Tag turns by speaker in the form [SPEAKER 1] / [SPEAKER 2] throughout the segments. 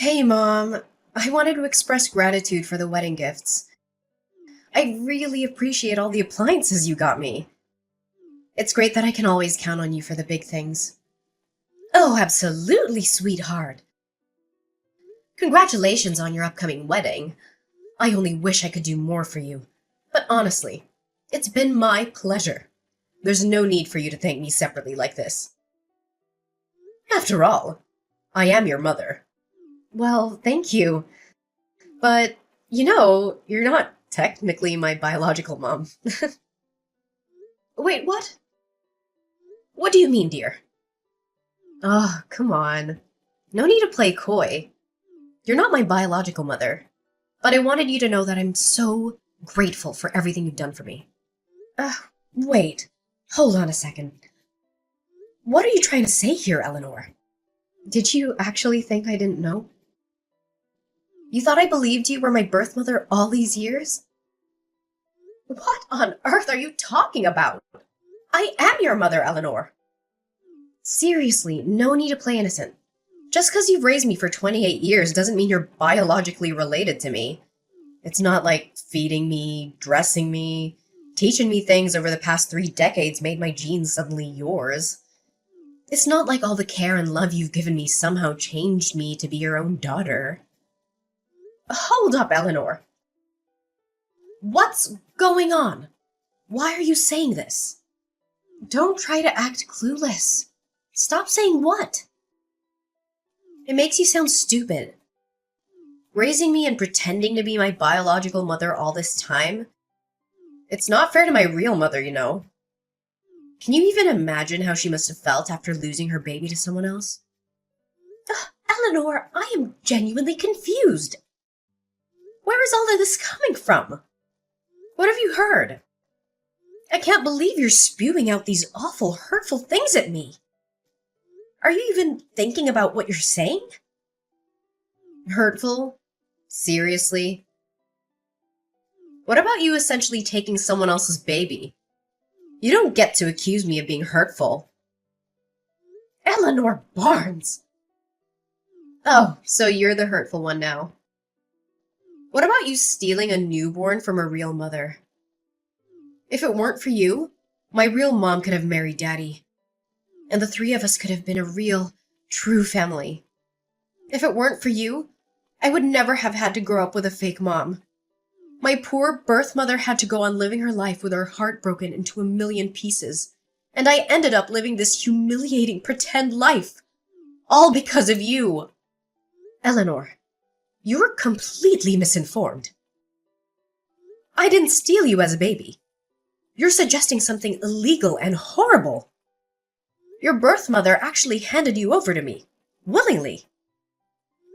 [SPEAKER 1] Hey, Mom. I wanted to express gratitude for the wedding gifts. I really appreciate all the appliances you got me. It's great that I can always count on you for the big things. Oh, absolutely, sweetheart. Congratulations on your upcoming wedding. I only wish I could do more for you. But honestly, it's been my pleasure. There's no need for you to thank me separately like this. After all, I am your mother. Well, thank you. But, you're not technically my biological mom. Wait, what? What do you mean, dear? Oh, come on. No need to play coy. You're not my biological mother. But I wanted you to know that I'm so grateful for everything you've done for me. Uh, Wait. Hold on a second. What are you trying to say here, Eleanor? Did you actually think I didn't know? You thought I believed you were my birth mother all these years? What on earth are you talking about? I am your mother, Eleanor. Seriously, no need to play innocent. Just because you've raised me for 28 years doesn't mean you're biologically related to me. It's not like feeding me, dressing me, teaching me things over the past 3 decades made my genes suddenly yours. It's not like all the care and love you've given me somehow changed me to be your own daughter. Hold up, Eleanor. What's going on? Why are you saying this? Don't try to act clueless. Stop saying what? It makes you sound stupid. Raising me and pretending to be my biological mother all this time? It's not fair to my real mother, you know. Can you even imagine how she must have felt after losing her baby to someone else? Eleanor, I am genuinely confused. Where is all of this coming from? What have you heard? I can't believe you're spewing out these awful, hurtful things at me. Are you even thinking about what you're saying? Hurtful? Seriously? What about you essentially taking someone else's baby? You don't get to accuse me of being hurtful. Eleanor Barnes! Oh, so you're the hurtful one now. What about you stealing a newborn from a real mother? If it weren't for you, my real mom could have married Daddy. And the three of us could have been a real, true family. If it weren't for you, I would never have had to grow up with a fake mom. My poor birth mother had to go on living her life with her heart broken into a million pieces. And I ended up living this humiliating pretend life. All because of you. Eleanor, you're completely misinformed. I didn't steal you as a baby. You're suggesting something illegal and horrible. Your birth mother actually handed you over to me, willingly.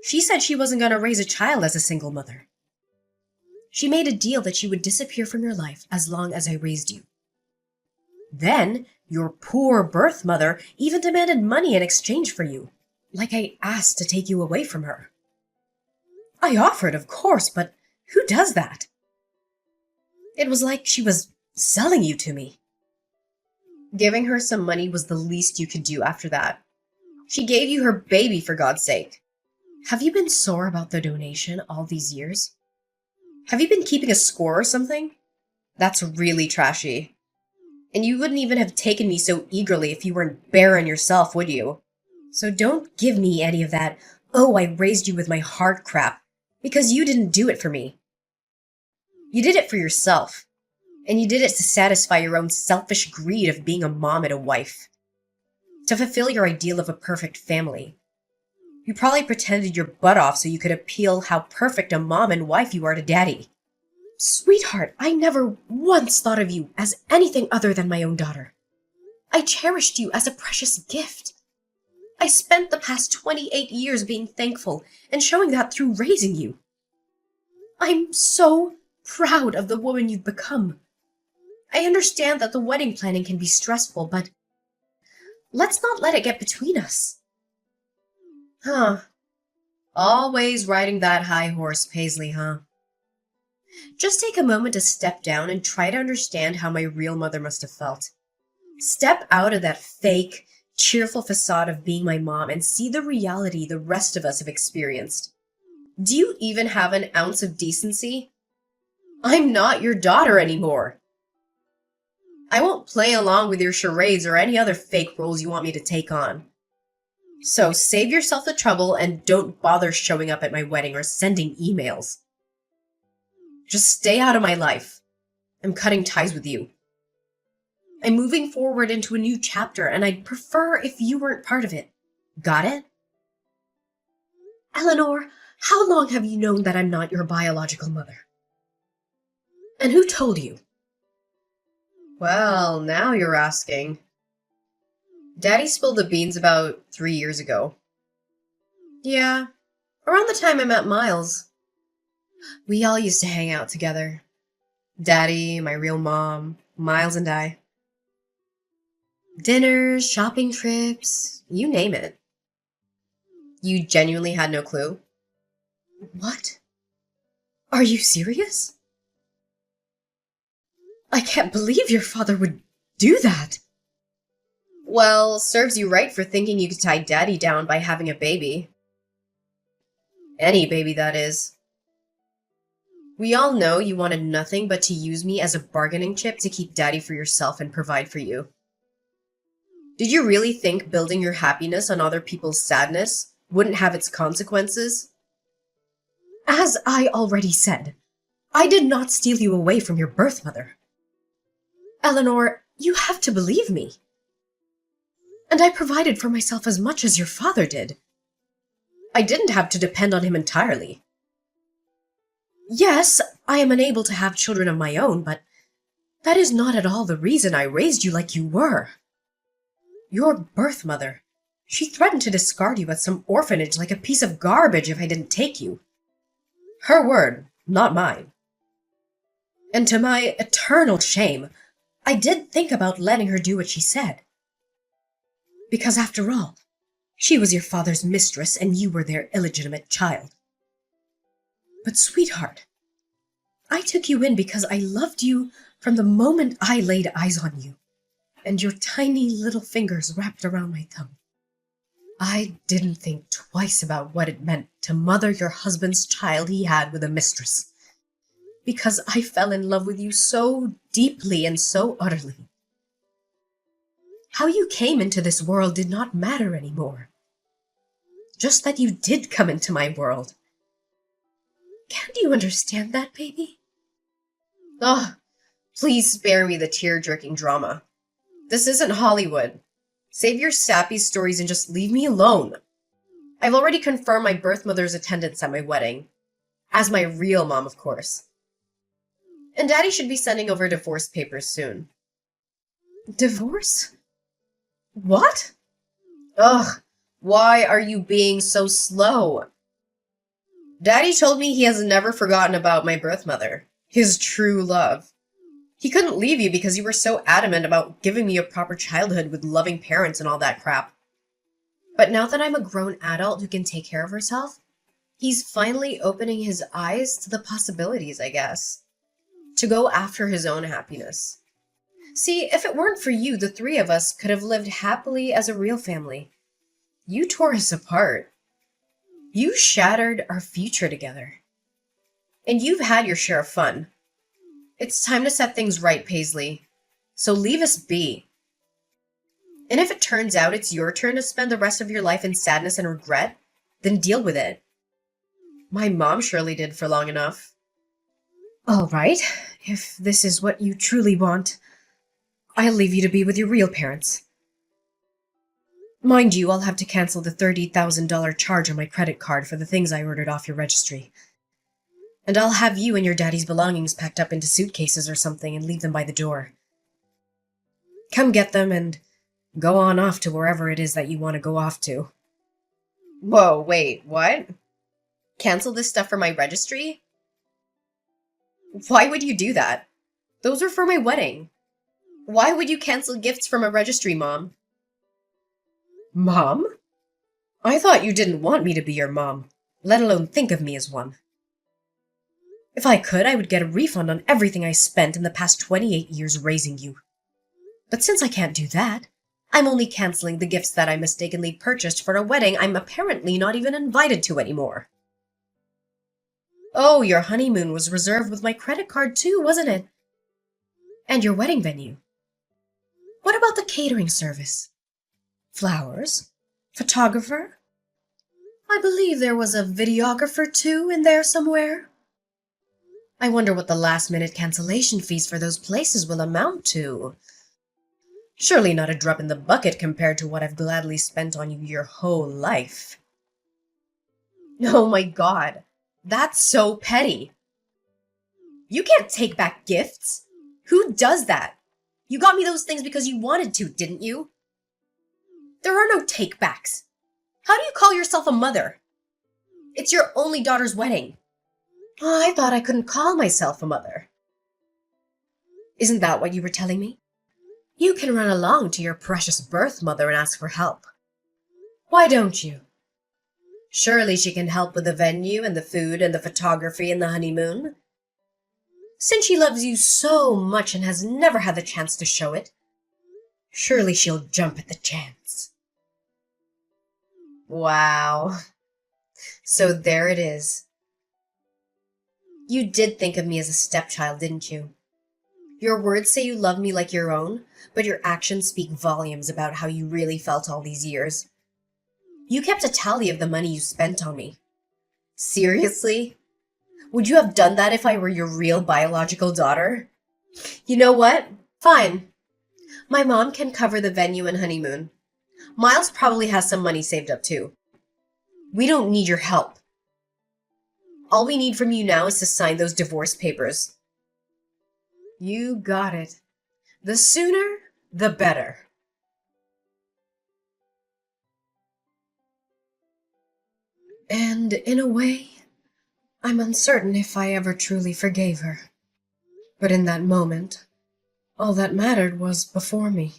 [SPEAKER 1] She said she wasn't going to raise a child as a single mother. She made a deal that she would disappear from your life as long as I raised you. Then, your poor birth mother even demanded money in exchange for you, like I asked to take you away from her. I offered, of course, but who does that? It was like she was selling you to me. Giving her some money was the least you could do after that. She gave you her baby, for God's sake. Have you been sore about the donation all these years? Have you been keeping a score or something? That's really trashy. And you wouldn't even have taken me so eagerly if you weren't barren yourself, would you? So don't give me any of that, oh, I raised you with my heart crap, because you didn't do it for me. You did it for yourself. And you did it to satisfy your own selfish greed of being a mom and a wife. To fulfill your ideal of a perfect family. You probably pretended your butt off so you could appeal how perfect a mom and wife you are to Daddy. Sweetheart, I never once thought of you as anything other than my own daughter. I cherished you as a precious gift. I spent the past 28 years being thankful and showing that through raising you. I'm so proud of the woman you've become. I understand that the wedding planning can be stressful, but let's not let it get between us. Huh. Always riding that high horse, Paisley, huh? Just take a moment to step down and try to understand how my real mother must have felt. Step out of that fake, cheerful facade of being my mom and see the reality the rest of us have experienced. Do you even have an ounce of decency? I'm not your daughter anymore. I won't play along with your charades or any other fake roles you want me to take on. So save yourself the trouble and don't bother showing up at my wedding or sending emails. Just stay out of my life. I'm cutting ties with you. I'm moving forward into a new chapter, and I'd prefer if you weren't part of it. Got it? Eleanor, how long have you known that I'm not your biological mother? And who told you? Well, now you're asking. Daddy spilled the beans about 3 years ago. Yeah, around the time I met Miles. We all used to hang out together. Daddy, my real mom, Miles and I. Dinners, shopping trips, you name it. You genuinely had no clue? What? Are you serious? I can't believe your father would do that. Well, serves you right for thinking you could tie Daddy down by having a baby. Any baby, that is. We all know you wanted nothing but to use me as a bargaining chip to keep Daddy for yourself and provide for you. Did you really think building your happiness on other people's sadness wouldn't have its consequences? As I already said, I did not steal you away from your birth mother. Eleanor, you have to believe me. And I provided for myself as much as your father did. I didn't have to depend on him entirely. Yes, I am unable to have children of my own, but that is not at all the reason I raised you like you were. Your birth mother, she threatened to discard you at some orphanage like a piece of garbage if I didn't take you. Her word, not mine. And to my eternal shame, I did think about letting her do what she said. Because after all, she was your father's mistress and you were their illegitimate child. But sweetheart, I took you in because I loved you from the moment I laid eyes on you, and your tiny little fingers wrapped around my thumb. I didn't think twice about what it meant to mother your husband's child he had with a mistress, because I fell in love with you so deeply and so utterly. How you came into this world did not matter anymore. Just that you did come into my world. Can't you understand that, baby? Oh, please spare me the tear-jerking drama. This isn't Hollywood. Save your sappy stories and just leave me alone. I've already confirmed my birth mother's attendance at my wedding. As my real mom, of course. And Daddy should be sending over divorce papers soon. Divorce? What? Ugh, why are you being so slow? Daddy told me he has never forgotten about my birth mother, his true love. He couldn't leave you because you were so adamant about giving me a proper childhood with loving parents and all that crap. But now that I'm a grown adult who can take care of herself, he's finally opening his eyes to the possibilities, I guess. To go after his own happiness. See, if it weren't for you, the three of us could have lived happily as a real family. You tore us apart. You shattered our future together. And you've had your share of fun. It's time to set things right, Paisley. So leave us be. And if it turns out it's your turn to spend the rest of your life in sadness and regret, then deal with it. My mom surely did for long enough. All right, if this is what you truly want, I'll leave you to be with your real parents. Mind you, I'll have to cancel the $30,000 charge on my credit card for the things I ordered off your registry. And I'll have you and your daddy's belongings packed up into suitcases or something and leave them by the door. Come get them and go on off to wherever it is that you want to go off to. Whoa, wait, what? Cancel this stuff for my registry? Why would you do that? Those are for my wedding. Why would you cancel gifts from a registry, Mom? Mom? I thought you didn't want me to be your mom, let alone think of me as one. If I could, I would get a refund on everything I spent in the past 28 years raising you. But since I can't do that, I'm only canceling the gifts that I mistakenly purchased for a wedding I'm apparently not even invited to anymore. Oh, your honeymoon was reserved with my credit card too, wasn't it? And your wedding venue. What about the catering service? Flowers? Photographer? I believe there was a videographer too in there somewhere. I wonder what the last-minute cancellation fees for those places will amount to. Surely not a drop in the bucket compared to what I've gladly spent on you your whole life. Oh my god, that's so petty. You can't take back gifts. Who does that? You got me those things because you wanted to, didn't you? There are no take-backs. How do you call yourself a mother? It's your only daughter's wedding. Oh, I thought I couldn't call myself a mother. Isn't that what you were telling me? You can run along to your precious birth mother and ask for help. Why don't you? Surely she can help with the venue and the food and the photography and the honeymoon. Since she loves you so much and has never had the chance to show it, surely she'll jump at the chance. Wow. So there it is. You did think of me as a stepchild, didn't you? Your words say you love me like your own, but your actions speak volumes about how you really felt all these years. You kept a tally of the money you spent on me. Seriously? Would you have done that if I were your real biological daughter? You know what? Fine. My mom can cover the venue and honeymoon. Miles probably has some money saved up too. We don't need your help. All we need from you now is to sign those divorce papers. You got it. The sooner, the better. And in a way, I'm uncertain if I ever truly forgave her. But in that moment, all that mattered was before me.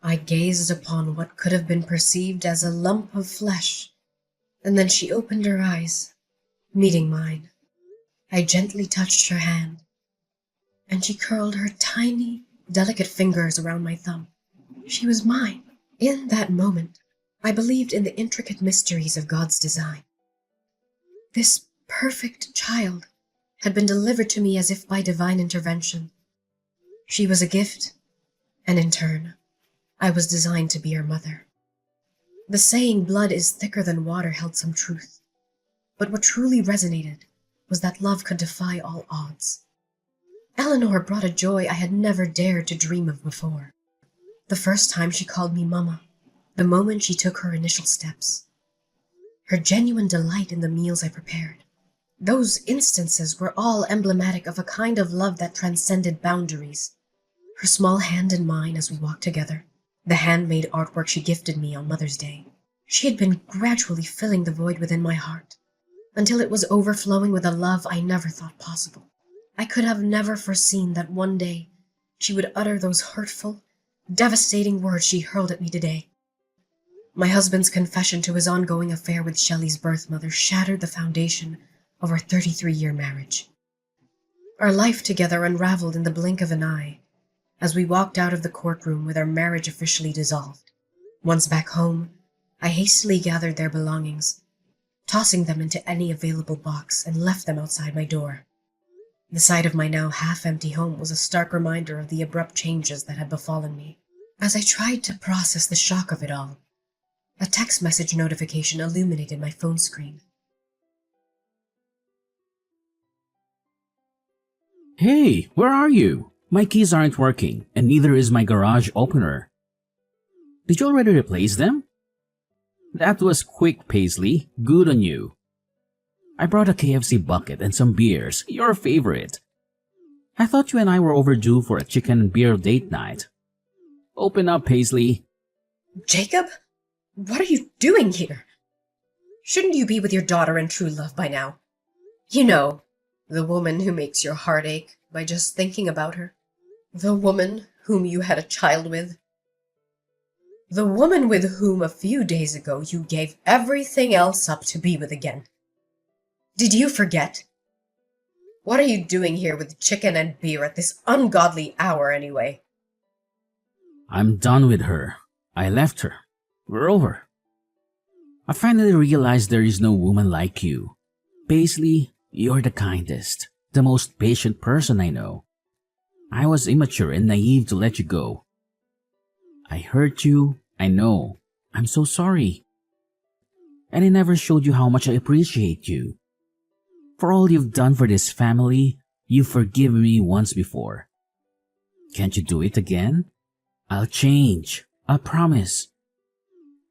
[SPEAKER 1] I gazed upon what could have been perceived as a lump of flesh, and then she opened her eyes, meeting mine. I gently touched her hand, and she curled her tiny, delicate fingers around my thumb. She was mine. In that moment, I believed in the intricate mysteries of God's design. This perfect child had been delivered to me as if by divine intervention. She was a gift, and in turn, I was designed to be her mother. The saying, blood is thicker than water, held some truth. But what truly resonated was that love could defy all odds. Eleanor brought a joy I had never dared to dream of before. The first time she called me Mama, the moment she took her initial steps. Her genuine delight in the meals I prepared. Those instances were all emblematic of a kind of love that transcended boundaries. Her small hand in mine as we walked together, the handmade artwork she gifted me on Mother's Day. She had been gradually filling the void within my heart, until it was overflowing with a love I never thought possible. I could have never foreseen that one day she would utter those hurtful, devastating words she hurled at me today. My husband's confession to his ongoing affair with Shelley's birth mother shattered the foundation of our 33-year marriage. Our life together unraveled in the blink of an eye as we walked out of the courtroom with our marriage officially dissolved. Once back home, I hastily gathered their belongings, tossing them into any available box, and left them outside my door. The sight of my now half-empty home was a stark reminder of the abrupt changes that had befallen me. As I tried to process the shock of it all, a text message notification illuminated my phone screen.
[SPEAKER 2] Hey, where are you? My keys aren't working, and neither is my garage opener. Did you already replace them? That was quick, Paisley. Good on you. I brought a KFC bucket and some beers, your favorite. I thought you and I were overdue for a chicken and beer date night. Open up, Paisley.
[SPEAKER 1] Jacob? What are you doing here? Shouldn't you be with your daughter and true love by now? You know, the woman who makes your heart ache by just thinking about her. The woman whom you had a child with. The woman with whom a few days ago you gave everything else up to be with again. Did you forget? What are you doing here with chicken and beer at this ungodly hour anyway?
[SPEAKER 2] I'm done with her. I left her. We're over. I finally realized there is no woman like you. Paisley, You're the kindest, the most patient person I know. I was immature and naive to let you go. I hurt you, I know. I'm so sorry. And I never showed you how much I appreciate you. For all you've done for this family, you've forgiven me once before. Can't you do it again? I'll change. I promise.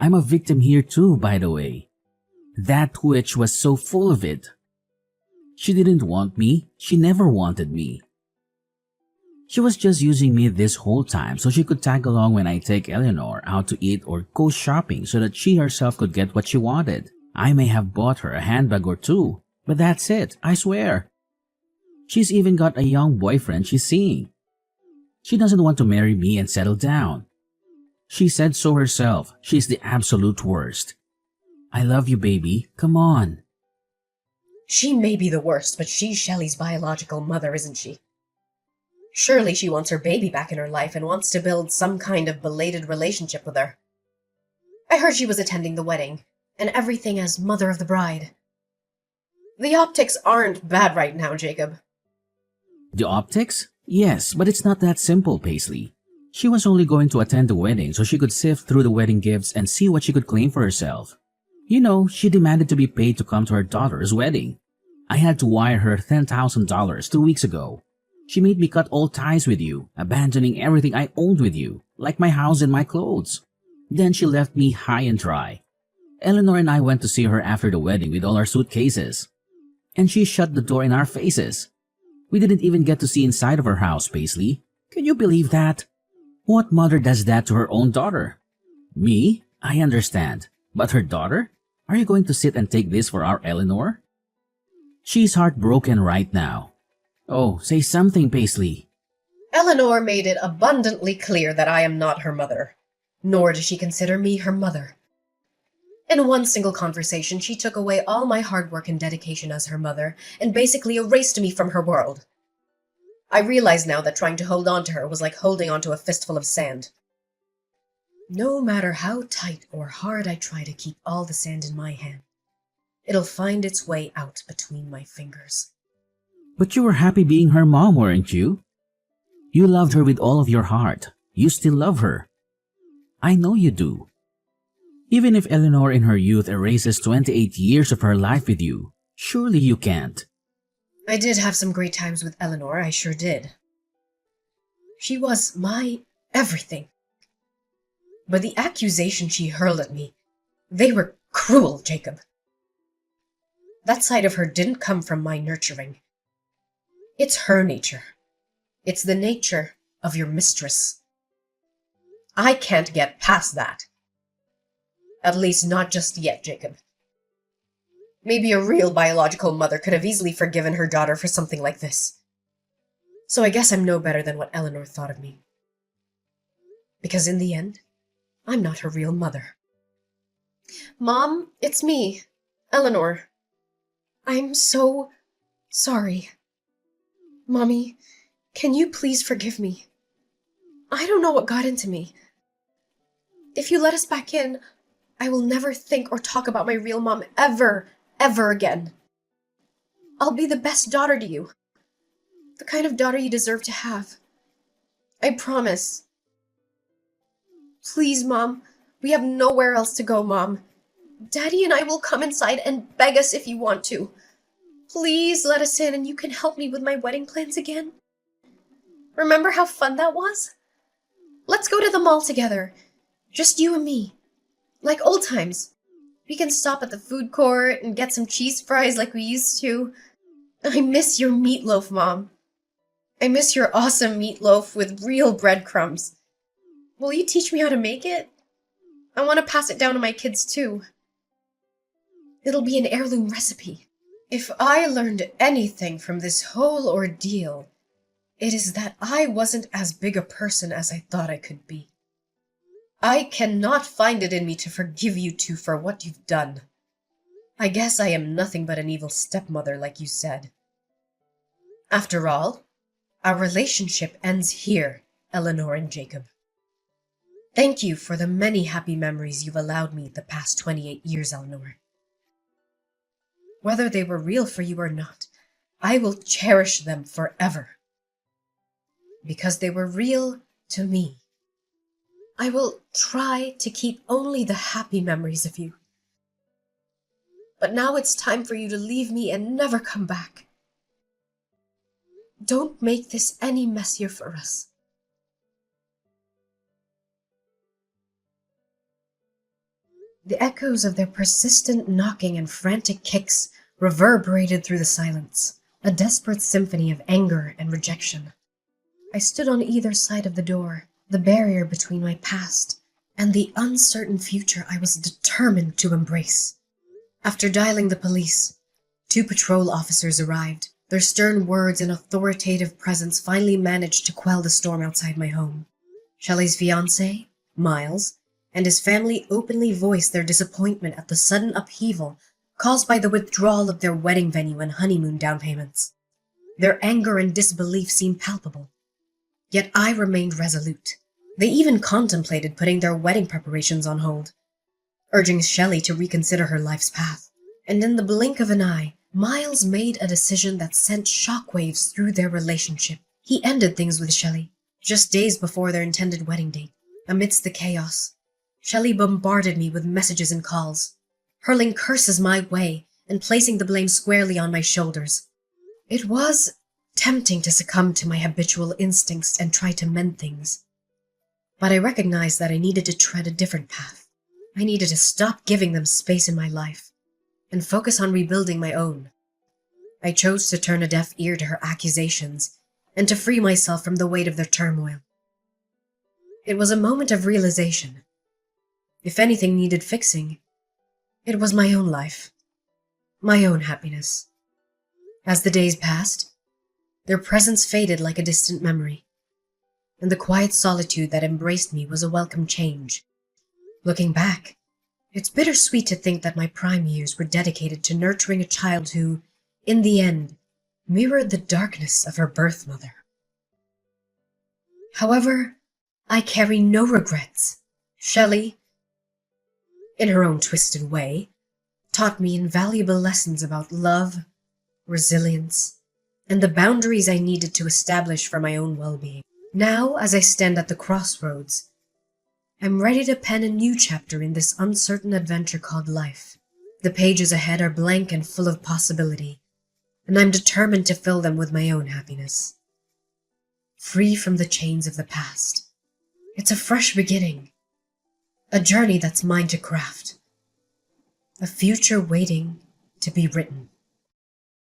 [SPEAKER 2] I'm a victim here too, by the way. That witch was so full of it. She didn't want me. She never wanted me. She was just using me this whole time so she could tag along when I take Eleanor out to eat or go shopping so that she herself could get what she wanted. I may have bought her a handbag or two, but that's it, I swear. She's even got a young boyfriend she's seeing. She doesn't want to marry me and settle down. She said so herself. She's the absolute worst. I love you, baby. Come on.
[SPEAKER 1] She may be the worst, but she's Shelley's biological mother, isn't she? Surely she wants her baby back in her life and wants to build some kind of belated relationship with her. I heard she was attending the wedding, and everything as mother of the bride. The optics aren't bad right now, Jacob.
[SPEAKER 2] The optics? Yes, but it's not that simple, Paisley. She was only going to attend the wedding so she could sift through the wedding gifts and see what she could claim for herself. You know, she demanded to be paid to come to her daughter's wedding. I had to wire her $10,000 2 weeks ago. She made me cut all ties with you, abandoning everything I owned with you, like my house and my clothes. Then she left me high and dry. Eleanor and I went to see her after the wedding with all our suitcases. And she shut the door in our faces. We didn't even get to see inside of her house, Paisley. Can you believe that? What mother does that to her own daughter? Me? I understand. But her daughter? Are you going to sit and take this for our Eleanor? She's heartbroken right now. Oh, say something, Paisley.
[SPEAKER 1] Eleanor made it abundantly clear that I am not her mother, nor does she consider me her mother. In one single conversation, she took away all my hard work and dedication as her mother and basically erased me from her world. I realize now that trying to hold on to her was like holding onto a fistful of sand. No matter how tight or hard I try to keep all the sand in my hand, it'll find its way out between my fingers.
[SPEAKER 2] But you were happy being her mom, weren't you? You loved her with all of your heart. You still love her. I know you do. Even if Eleanor in her youth erases 28 years of her life with you, surely you can't.
[SPEAKER 1] I did have some great times with Eleanor, I sure did. She was my everything. But the accusations she hurled at me, they were cruel, Jacob. That side of her didn't come from my nurturing. It's her nature. It's the nature of your mistress. I can't get past that. At least not just yet, Jacob. Maybe a real biological mother could have easily forgiven her daughter for something like this. So I guess I'm no better than what Eleanor thought of me. Because in the end, I'm not her real mother. Mom, it's me, Eleanor. I'm so sorry. Mommy, can you please forgive me? I don't know what got into me. If you let us back in, I will never think or talk about my real mom ever again. I'll be the best daughter to you. The kind of daughter you deserve to have. I promise. Please, Mom. We have nowhere else to go, Mom. Daddy and I will come inside and beg us if you want to. Please let us in and you can help me with my wedding plans again. Remember how fun that was? Let's go to the mall together. Just you and me. Like old times. We can stop at the food court and get some cheese fries like we used to. I miss your meatloaf, Mom. I miss your awesome meatloaf with real breadcrumbs. Will you teach me how to make it? I want to pass it down to my kids too. It'll be an heirloom recipe. If I learned anything from this whole ordeal, it is that I wasn't as big a person as I thought I could be. I cannot find it in me to forgive you two for what you've done. I guess I am nothing but an evil stepmother, like you said. After all, our relationship ends here, Eleanor and Jacob. Thank you for the many happy memories you've allowed me the past 28 years, Eleanor. Whether they were real for you or not, I will cherish them forever. Because they were real to me. I will try to keep only the happy memories of you. But now it's time for you to leave me and never come back. Don't make this any messier for us. The echoes of their persistent knocking and frantic kicks reverberated through the silence, a desperate symphony of anger and rejection. I stood on either side of the door, the barrier between my past and the uncertain future I was determined to embrace. After dialing the police, 2 patrol officers arrived. Their stern words and authoritative presence finally managed to quell the storm outside my home. Shelley's fiancé, Miles, and his family openly voiced their disappointment at the sudden upheaval caused by the withdrawal of their wedding venue and honeymoon down payments. Their anger and disbelief seemed palpable. Yet I remained resolute. They even contemplated putting their wedding preparations on hold, urging Shelley to reconsider her life's path. And in the blink of an eye, Miles made a decision that sent shockwaves through their relationship. He ended things with Shelley, just days before their intended wedding date. Amidst the chaos, Shelley bombarded me with messages and calls, hurling curses my way and placing the blame squarely on my shoulders. It was tempting to succumb to my habitual instincts and try to mend things. But I recognized that I needed to tread a different path. I needed to stop giving them space in my life and focus on rebuilding my own. I chose to turn a deaf ear to her accusations and to free myself from the weight of their turmoil. It was a moment of realization. If anything needed fixing, it was my own life, my own happiness. As the days passed, their presence faded like a distant memory, and the quiet solitude that embraced me was a welcome change. Looking back, it's bittersweet to think that my prime years were dedicated to nurturing a child who, in the end, mirrored the darkness of her birth mother. However, I carry no regrets. Shelley, in her own twisted way, taught me invaluable lessons about love, resilience, and the boundaries I needed to establish for my own well-being. Now, as I stand at the crossroads, I'm ready to pen a new chapter in this uncertain adventure called life. The pages ahead are blank and full of possibility, and I'm determined to fill them with my own happiness. Free from the chains of the past. It's a fresh beginning, a journey that's mine to craft, a future waiting to be written.